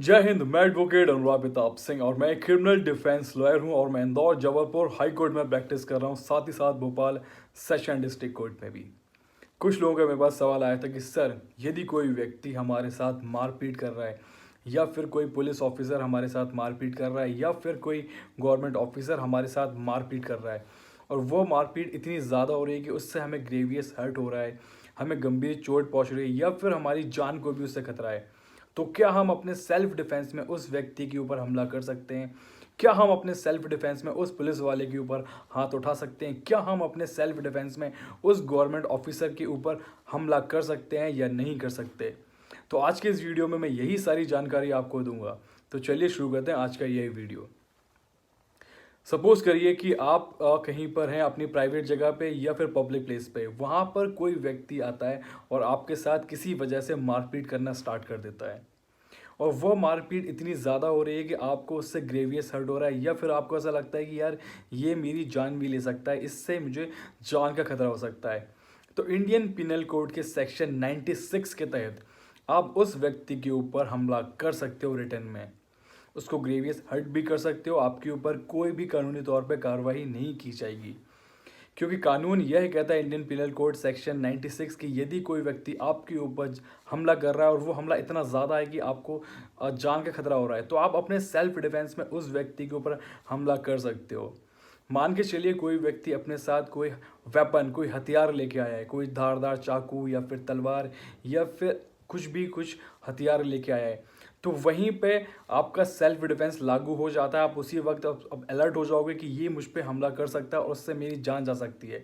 जय हिंद। मैं एडवोकेट अनुराग प्रताप सिंह और मैं एक क्रिमिनल डिफेंस लॉयर हूं और मैं इंदौर, जबलपुर हाई कोर्ट में प्रैक्टिस कर रहा हूं, साथ ही साथ भोपाल सेशन डिस्ट्रिक्ट कोर्ट में भी। कुछ लोगों का मेरे पास सवाल आया था कि सर, यदि कोई व्यक्ति हमारे साथ मारपीट कर रहा है या फिर कोई पुलिस ऑफिसर हमारे साथ मारपीट कर रहा है या फिर कोई गवर्नमेंट ऑफिसर हमारे साथ मारपीट कर रहा है और वो मारपीट इतनी ज़्यादा हो रही है कि उससे हमें ग्रेवियस हर्ट हो रहा है, हमें गंभीर चोट पहुंच रही है या फिर हमारी जान को भी उससे खतरा है, तो क्या हम अपने सेल्फ डिफेंस में उस व्यक्ति के ऊपर हमला कर सकते हैं? क्या हम अपने सेल्फ डिफेंस में उस पुलिस वाले के ऊपर हाथ उठा सकते हैं? क्या हम अपने सेल्फ डिफेंस में उस गवर्नमेंट ऑफिसर के ऊपर हमला कर सकते हैं या नहीं कर सकते? तो आज के इस वीडियो में मैं यही सारी जानकारी आपको दूंगा। तो चलिए शुरू करते हैं आज का यही वीडियो। सपोज करिए कि आप कहीं पर हैं अपनी प्राइवेट जगह पे या फिर पब्लिक प्लेस पे, वहाँ पर कोई व्यक्ति आता है और आपके साथ किसी वजह से मारपीट करना स्टार्ट कर देता है और वो मारपीट इतनी ज़्यादा हो रही है कि आपको उससे ग्रेवियस हर्ट हो रहा है या फिर आपको ऐसा लगता है कि यार ये मेरी जान भी ले सकता है, इससे मुझे जान का खतरा हो सकता है। तो इंडियन पिनल कोड के सेक्शन 96 के तहत आप उस व्यक्ति के ऊपर हमला कर सकते हो रिटर्न में, उसको ग्रेवियस हर्ट भी कर सकते हो। आपके ऊपर कोई भी कानूनी तौर पे कार्रवाई नहीं की जाएगी, क्योंकि कानून यह कहता है इंडियन पिनल कोड सेक्शन 96 की यदि कोई व्यक्ति आपके ऊपर हमला कर रहा है और वो हमला इतना ज़्यादा है कि आपको जान का खतरा हो रहा है, तो आप अपने सेल्फ डिफेंस में उस व्यक्ति के ऊपर हमला कर सकते हो। मान के चलिए कोई व्यक्ति अपने साथ कोई वेपन, कोई हथियार लेके आया है, कोई धारदार चाकू या फिर तलवार या फिर कुछ हथियार लेके आया है, तो वहीं पे आपका सेल्फ डिफेंस लागू हो जाता है। आप उसी वक्त अब अलर्ट हो जाओगे कि ये मुझ पे हमला कर सकता है और उससे मेरी जान जा सकती है।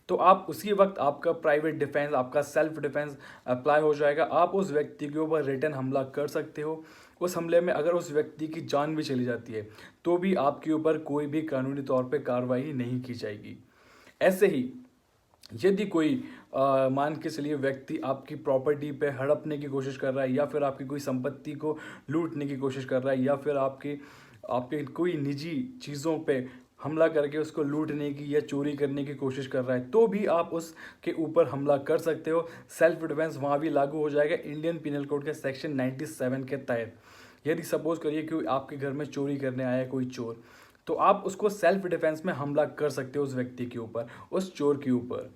तो आप उसी वक्त आपका प्राइवेट डिफेंस, आपका सेल्फ डिफेंस अप्लाई हो जाएगा। आप उस व्यक्ति के ऊपर रिटर्न हमला कर सकते हो। उस हमले में अगर उस व्यक्ति की जान भी चली जाती है तो भी आपके ऊपर कोई भी कानूनी तौर पे कार्रवाई नहीं की जाएगी। ऐसे ही यदि कोई मान के चलिए व्यक्ति आपकी प्रॉपर्टी पे हड़पने की कोशिश कर रहा है या फिर आपकी कोई संपत्ति को लूटने की कोशिश कर रहा है या फिर आपके आपके कोई निजी चीज़ों पे हमला करके उसको लूटने की या चोरी करने की कोशिश कर रहा है, तो भी आप उसके ऊपर हमला कर सकते हो। सेल्फ डिफेंस वहाँ भी लागू हो जाएगा इंडियन पिनल कोड के सेक्शन 97 के तहत। यदि सपोज करिए कि आपके घर में चोरी करने आया है कोई चोर, तो आप उसको सेल्फ डिफेंस में हमला कर सकते हो उस व्यक्ति के ऊपर, उस चोर के ऊपर।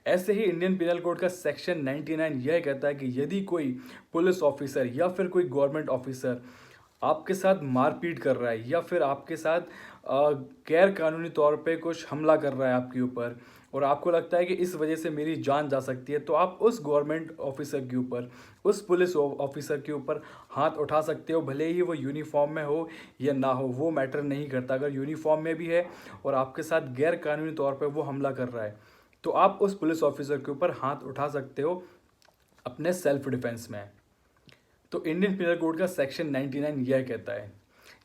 ऐसे ही इंडियन पिनल कोड का सेक्शन 99 यह कहता है कि यदि कोई पुलिस ऑफिसर या फिर कोई गवर्नमेंट ऑफिसर आपके साथ मारपीट कर रहा है या फिर आपके साथ गैर कानूनी तौर पे कुछ हमला कर रहा है आपके ऊपर और आपको लगता है कि इस वजह से मेरी जान जा सकती है, तो आप उस गवर्नमेंट ऑफिसर के ऊपर, उस पुलिस ऑफिसर के ऊपर हाथ उठा सकते हो। भले ही वो यूनिफॉर्म में हो या ना हो, वो मैटर नहीं करता। अगर यूनिफॉर्म में भी है और आपके साथ गैर कानूनी तौर पर वो हमला कर रहा है, तो आप उस पुलिस ऑफिसर के ऊपर हाथ उठा सकते हो अपने सेल्फ डिफेंस में। तो इंडियन पिनल कोड का सेक्शन 99 यह कहता है।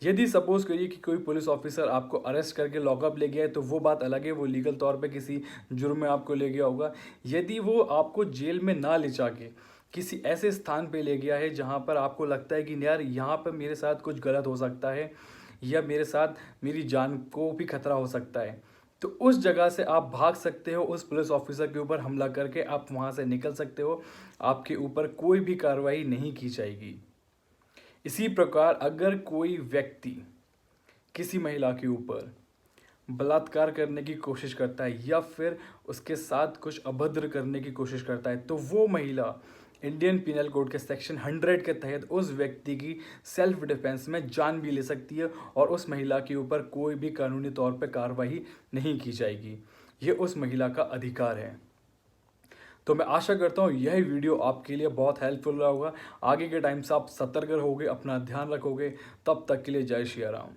यदि सपोज करिए कि कोई पुलिस ऑफिसर आपको अरेस्ट करके लॉकअप ले गया है, तो वो बात अलग है, वो लीगल तौर पे किसी जुर्म में आपको ले गया होगा। यदि वो आपको जेल में ना ले जाके किसी ऐसे स्थान पे ले गया है जहाँ पर आपको लगता है कि यार यहाँ पर मेरे साथ कुछ गलत हो सकता है या मेरे साथ मेरी जान को भी खतरा हो सकता है, तो उस जगह से आप भाग सकते हो। उस पुलिस ऑफिसर के ऊपर हमला करके आप वहाँ से निकल सकते हो। आपके ऊपर कोई भी कार्रवाई नहीं की जाएगी। इसी प्रकार अगर कोई व्यक्ति किसी महिला के ऊपर बलात्कार करने की कोशिश करता है या फिर उसके साथ कुछ अभद्र करने की कोशिश करता है, तो वो महिला इंडियन पिनल कोड के सेक्शन 100 के तहत उस व्यक्ति की सेल्फ डिफेंस में जान भी ले सकती है और उस महिला के ऊपर कोई भी कानूनी तौर पर कार्रवाई नहीं की जाएगी। ये उस महिला का अधिकार है। तो मैं आशा करता हूँ यह वीडियो आपके लिए बहुत हेल्पफुल रहा होगा। आगे के टाइम से आप सतर्क रहोगे, अपना ध्यान रखोगे। तब तक के लिए जय श्री राम।